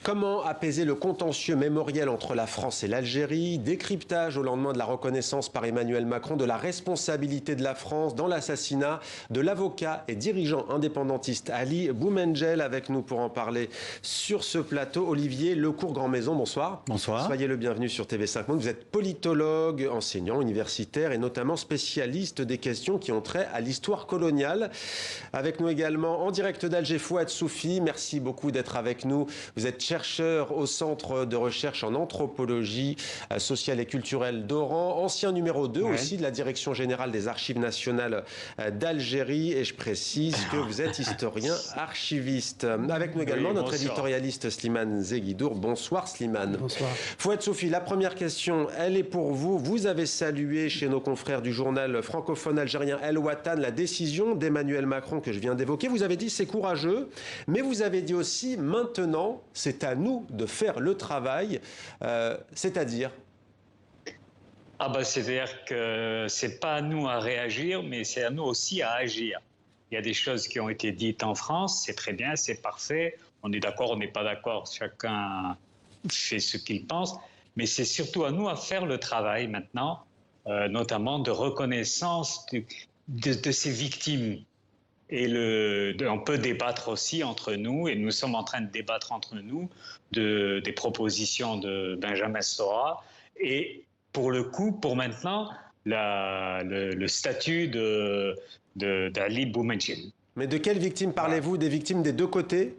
Comment apaiser le contentieux mémoriel entre la France et l'Algérie? Décryptage au lendemain de la reconnaissance par Emmanuel Macron de la responsabilité de la France dans l'assassinat de l'avocat et dirigeant indépendantiste Ali Boumendjel. Avec nous pour en parler sur ce plateau, Olivier Lecourt-Grandmaison, bonsoir. Bonsoir. Soyez le bienvenu sur TV5 Monde. Vous êtes politologue, enseignant, universitaire et notamment spécialiste des questions qui ont trait à l'histoire coloniale. Avec nous également en direct d'Alger, Fouad Soufi. Merci beaucoup d'être avec nous. Vous êtes chercheur au Centre de recherche en anthropologie sociale et culturelle d'Oran, ancien numéro 2 aussi de la Direction générale des archives nationales d'Algérie. Et je précise que vous êtes historien archiviste. Avec nous également notre éditorialiste Slimane Zeguidour. Bonsoir Slimane. Bonsoir. Fouad Soufi, la première question, elle est pour vous. Vous avez salué chez nos confrères du journal francophone algérien El Watan la décision d'Emmanuel Macron que je viens d'évoquer. Vous avez dit c'est courageux, mais vous avez dit aussi maintenant c'est à nous de faire le travail, c'est-à-dire c'est-à-dire que c'est pas à nous à réagir, mais c'est à nous aussi à agir. Il y a des choses qui ont été dites en France, c'est très bien, c'est parfait, on est d'accord, on n'est pas d'accord, chacun fait ce qu'il pense, mais c'est surtout à nous à faire le travail maintenant, notamment de reconnaissance de ces victimes. Et on peut débattre aussi entre nous, et nous sommes en train de débattre entre nous des propositions de Benjamin Stora. Et pour le coup, pour maintenant, le statut d'Ali Boumendjel. Mais de quelles victimes parlez-vous? Des victimes des deux côtés?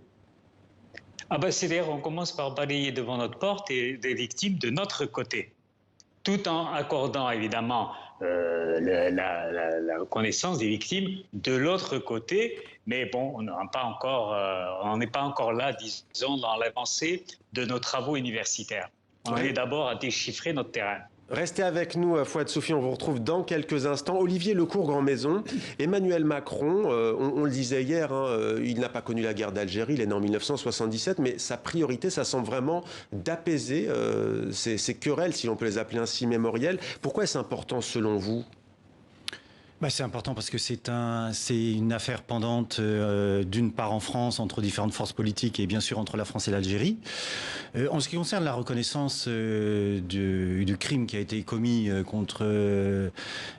C'est-à-dire on commence par balayer devant notre porte et des victimes de notre côté, tout en accordant évidemment la reconnaissance des victimes de l'autre côté, mais bon, on n'est pas encore là, disons, dans l'avancée de nos travaux universitaires. On est d'abord à déchiffrer notre terrain. Restez avec nous, Fouad Soufi, on vous retrouve dans quelques instants. Olivier Lecourt-Grandmaison, Emmanuel Macron, on le disait hier, il n'a pas connu la guerre d'Algérie, il est né en 1977, mais sa priorité, ça semble vraiment d'apaiser ces querelles, si l'on peut les appeler ainsi, mémorielles. Pourquoi est-ce important selon vous ? C'est important parce que c'est une affaire pendante d'une part en France entre différentes forces politiques et bien sûr entre la France et l'Algérie. En ce qui concerne la reconnaissance du crime qui a été commis contre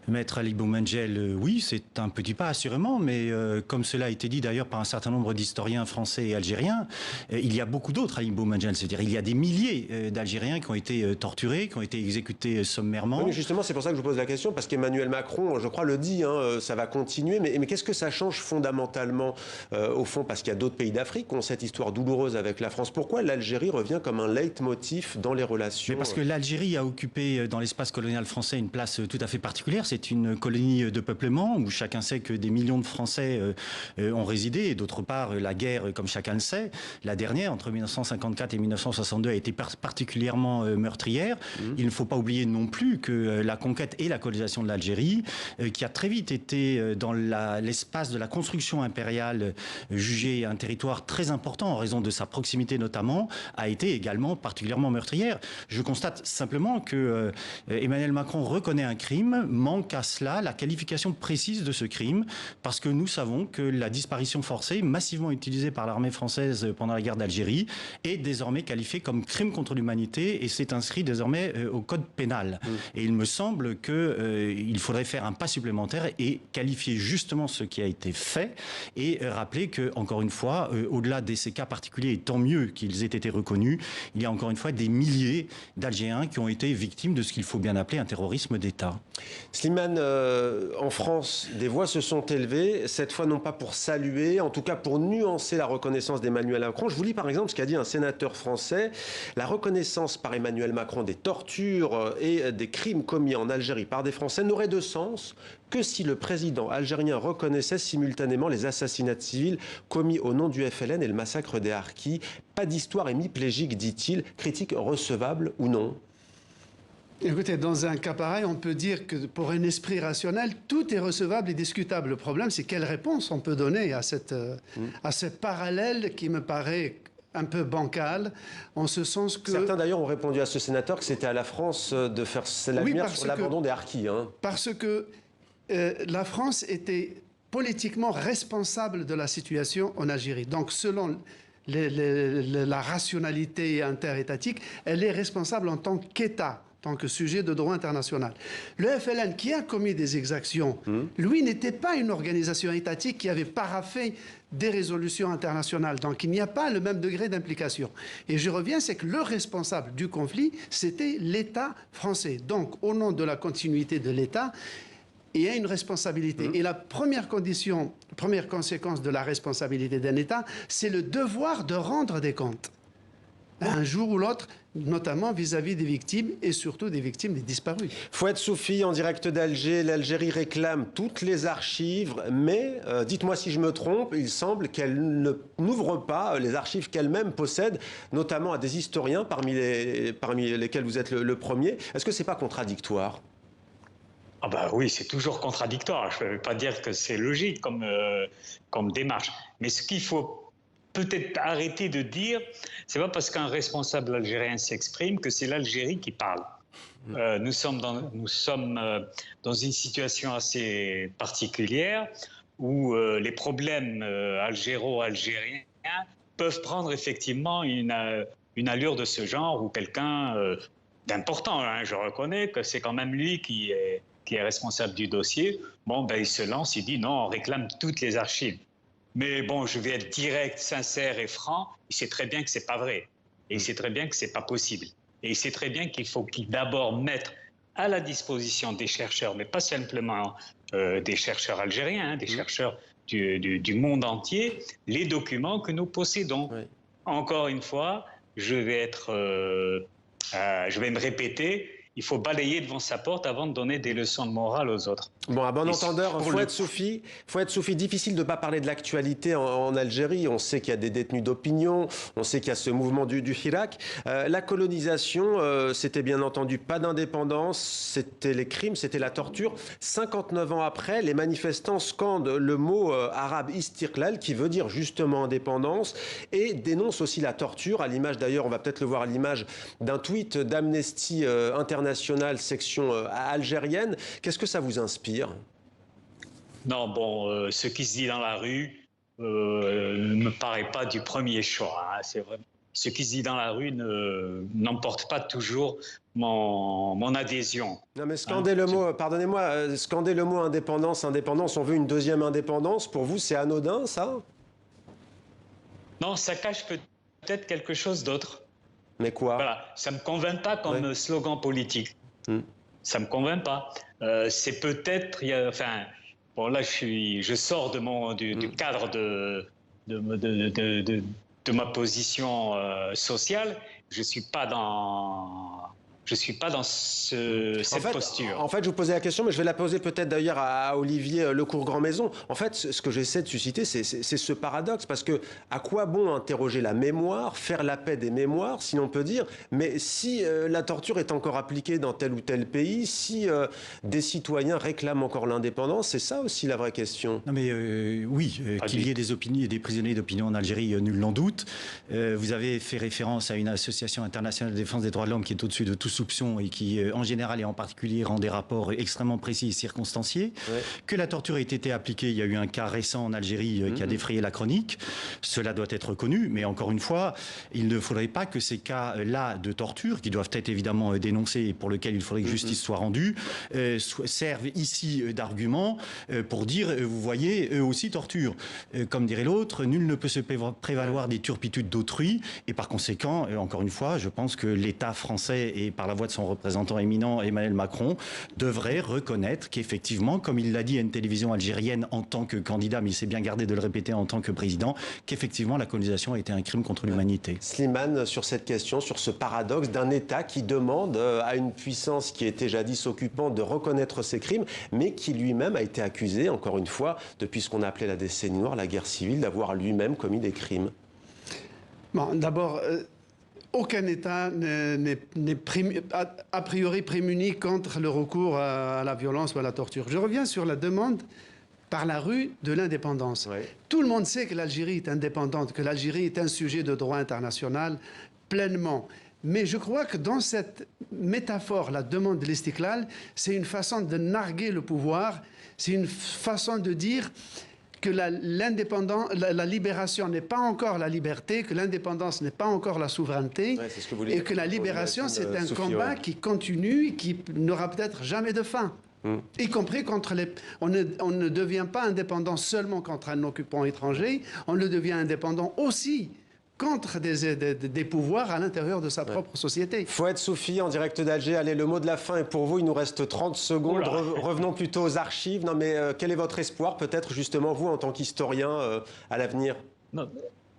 Maître Ali Boumendjel, oui, c'est un petit pas assurément, mais comme cela a été dit d'ailleurs par un certain nombre d'historiens français et algériens, il y a beaucoup d'autres Ali Boumendjel, c'est-à-dire il y a des milliers d'Algériens qui ont été torturés, qui ont été exécutés sommairement. Oui, mais justement, c'est pour ça que je vous pose la question, parce qu'Emmanuel Macron, je crois, le dit, ça va continuer, mais qu'est-ce que ça change fondamentalement au fond, parce qu'il y a d'autres pays d'Afrique qui ont cette histoire douloureuse avec la France. Pourquoi l'Algérie revient comme un leitmotiv dans les relations? Mais parce que l'Algérie a occupé dans l'espace colonial français une place tout à fait particulière. C'est une colonie de peuplement où chacun sait que des millions de Français ont résidé, et d'autre part, la guerre, comme chacun le sait, la dernière, entre 1954 et 1962, a été particulièrement meurtrière. Il ne faut pas oublier non plus que la conquête et la colonisation de l'Algérie, qui a très vite été dans l'espace de la construction impériale jugé un territoire très important en raison de sa proximité notamment, a été également particulièrement meurtrière. Je constate simplement que Emmanuel Macron reconnaît un crime, manque à cela la qualification précise de ce crime, parce que nous savons que la disparition forcée, massivement utilisée par l'armée française pendant la guerre d'Algérie, est désormais qualifiée comme crime contre l'humanité et c'est inscrit désormais au code pénal. Et il me semble qu'il faudrait faire un pas supplémentaire et qualifier justement ce qui a été fait et rappeler que, encore une fois, au-delà de ces cas particuliers, et tant mieux qu'ils aient été reconnus, il y a encore une fois des milliers d'Algériens qui ont été victimes de ce qu'il faut bien appeler un terrorisme d'État. Slimane, en France, des voix se sont élevées, cette fois non pas pour saluer, en tout cas pour nuancer la reconnaissance d'Emmanuel Macron. Je vous lis par exemple ce qu'a dit un sénateur français. La reconnaissance par Emmanuel Macron des tortures et des crimes commis en Algérie par des Français n'aurait de sens que si le président algérien reconnaissait simultanément les assassinats civils commis au nom du FLN et le massacre des Harkis. Pas d'histoire hémiplégique, dit-il. Critique recevable ou non? Écoutez, dans un cas pareil, on peut dire que pour un esprit rationnel, tout est recevable et discutable. Le problème, c'est quelle réponse on peut donner à ce parallèle qui me paraît un peu bancal, en ce sens que... Certains d'ailleurs ont répondu à ce sénateur que c'était à la France de faire la lumière sur l'abandon des Harkis. Parce que la France était politiquement responsable de la situation en Algérie. Donc selon la rationalité interétatique, elle est responsable en tant qu'État, en tant que sujet de droit international. Le FLN, qui a commis des exactions, lui n'était pas une organisation étatique qui avait paraphé des résolutions internationales. Donc il n'y a pas le même degré d'implication. Et je reviens, c'est que le responsable du conflit, c'était l'État français. Donc au nom de la continuité de l'État, il y a une responsabilité. Et la première condition, première conséquence de la responsabilité d'un État, c'est le devoir de rendre des comptes. Un jour ou l'autre, notamment vis-à-vis des victimes et surtout des victimes des disparus. Fouad Soufi, en direct d'Alger, l'Algérie réclame toutes les archives, mais dites-moi si je me trompe, il semble qu'elle n'ouvre pas les archives qu'elle-même possède, notamment à des historiens, parmi lesquels vous êtes le premier. Est-ce que ce n'est pas contradictoire ? Ah bah oui, c'est toujours contradictoire. Je ne veux pas dire que c'est logique comme démarche. Mais ce qu'il faut peut-être arrêter de dire, c'est pas parce qu'un responsable algérien s'exprime que c'est l'Algérie qui parle. Nous sommes dans une situation assez particulière où les problèmes algéro-algériens peuvent prendre effectivement une allure de ce genre, où quelqu'un d'important, je reconnais que c'est quand même lui qui est responsable du dossier, il se lance, il dit non, on réclame toutes les archives. Mais bon, je vais être direct, sincère et franc, il sait très bien que c'est pas vrai. Et il sait très bien que c'est pas possible. Et il sait très bien qu'il faut d'abord mettre à la disposition des chercheurs, mais pas simplement des chercheurs algériens, des chercheurs du monde entier, les documents que nous possédons. Oui. Encore une fois, je vais me répéter, il faut balayer devant sa porte avant de donner des leçons de morale aux autres. Bon, à bon entendeur, Fouad Soufi, difficile de ne pas parler de l'actualité en Algérie. On sait qu'il y a des détenus d'opinion, on sait qu'il y a ce mouvement du Hirak. La colonisation, c'était bien entendu pas d'indépendance, c'était les crimes, c'était la torture. 59 ans après, les manifestants scandent le mot arabe istiqlal, qui veut dire justement indépendance, et dénoncent aussi la torture, à l'image d'ailleurs, on va peut-être le voir à l'image d'un tweet d'Amnesty International, section algérienne. Qu'est-ce que ça vous inspire ? Non, ce qui se dit dans la rue ne me paraît pas du premier choix. Hein, c'est vrai. Ce qui se dit dans la rue n'emporte pas toujours mon adhésion. Non, mais scandez le mot, pardonnez-moi, scandez le mot indépendance, on veut une deuxième indépendance. Pour vous, c'est anodin, ça ? Non, ça cache peut-être quelque chose d'autre. Mais quoi ? Voilà, ça ne me convainc pas comme slogan politique. Ça ne me convainc pas. C'est peut-être... là, je sors du cadre de ma position sociale. Je ne suis pas dans cette posture. En fait, je vous posais la question, mais je vais la poser peut-être d'ailleurs à Olivier Lecourt-Grandmaison. En fait, ce que j'essaie de susciter, c'est ce paradoxe, parce que à quoi bon interroger la mémoire, faire la paix des mémoires, si l'on peut dire, mais si la torture est encore appliquée dans tel ou tel pays, si des citoyens réclament encore l'indépendance, c'est ça aussi la vraie question. Non mais oui, qu'il y ait des opinions et des prisonniers d'opinion en Algérie, nul n'en doute. Vous avez fait référence à une association internationale de défense des droits de l'homme qui est au-dessus de tout soupçon et qui, en général et en particulier, rend des rapports extrêmement précis et circonstanciés. Ouais. Que la torture ait été appliquée, il y a eu un cas récent en Algérie qui a défrayé la chronique. Cela doit être reconnu, mais encore une fois, il ne faudrait pas que ces cas-là de torture, qui doivent être évidemment dénoncés et pour lesquels il faudrait que justice soit rendue, servent ici d'argument pour dire, vous voyez, eux aussi torturent. Comme dirait l'autre, nul ne peut se prévaloir des turpitudes d'autrui, et par conséquent, encore une fois, je pense que l'État français, et par la voix de son représentant éminent, Emmanuel Macron, devrait reconnaître qu'effectivement, comme il l'a dit à une télévision algérienne en tant que candidat, mais il s'est bien gardé de le répéter en tant que président, qu'effectivement la colonisation a été un crime contre l'humanité. Slimane, sur cette question, sur ce paradoxe d'un État qui demande à une puissance qui était jadis occupante de reconnaître ses crimes, mais qui lui-même a été accusé, encore une fois, depuis ce qu'on a appelé la décennie noire, la guerre civile, d'avoir lui-même commis des crimes. Bon, d'abord, aucun État n'est a priori prémuni contre le recours à la violence ou à la torture. Je reviens sur la demande par la rue de l'indépendance. Oui. Tout le monde sait que l'Algérie est indépendante, que l'Algérie est un sujet de droit international pleinement. Mais je crois que dans cette métaphore, la demande de l'Istiklal, c'est une façon de narguer le pouvoir, c'est une façon de dire que la libération n'est pas encore la liberté, que l'indépendance n'est pas encore la souveraineté, Ouais, c'est ce que vous et dites, que la libération, c'est un Sophie, combat ouais. qui continue et qui n'aura peut-être jamais de fin. Y compris contre les... On ne devient pas indépendant seulement contre un occupant étranger, on le devient indépendant aussi contre des pouvoirs à l'intérieur de sa propre société. Fouad Soufi, en direct d'Alger. Allez, le mot de la fin est pour vous. Il nous reste 30 secondes. Revenons plutôt aux archives. Non, mais quel est votre espoir, peut-être, justement, vous, en tant qu'historien, à l'avenir? Non.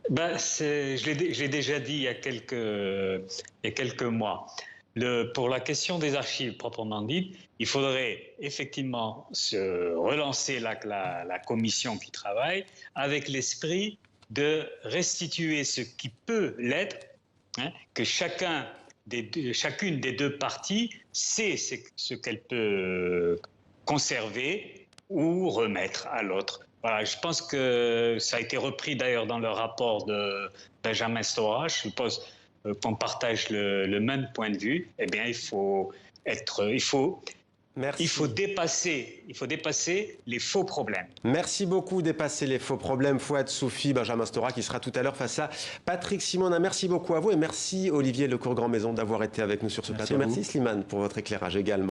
Ben, je l'ai déjà dit il y a quelques mois. Pour la question des archives proprement dites, il faudrait effectivement se relancer la commission qui travaille avec l'esprit de restituer ce qui peut l'être, hein, que chacune des deux parties sait ce qu'elle peut conserver ou remettre à l'autre. Voilà, je pense que ça a été repris d'ailleurs dans le rapport de Benjamin Stora. Je suppose qu'on partage le même point de vue. Eh bien, il faut dépasser les faux problèmes. Merci beaucoup, dépasser les faux problèmes. Fouad Soufi, Benjamin Stora, qui sera tout à l'heure face à Patrick Simonin. Merci beaucoup à vous et merci Olivier Lecourt-Grandmaison d'avoir été avec nous sur ce plateau. Merci Slimane pour votre éclairage également.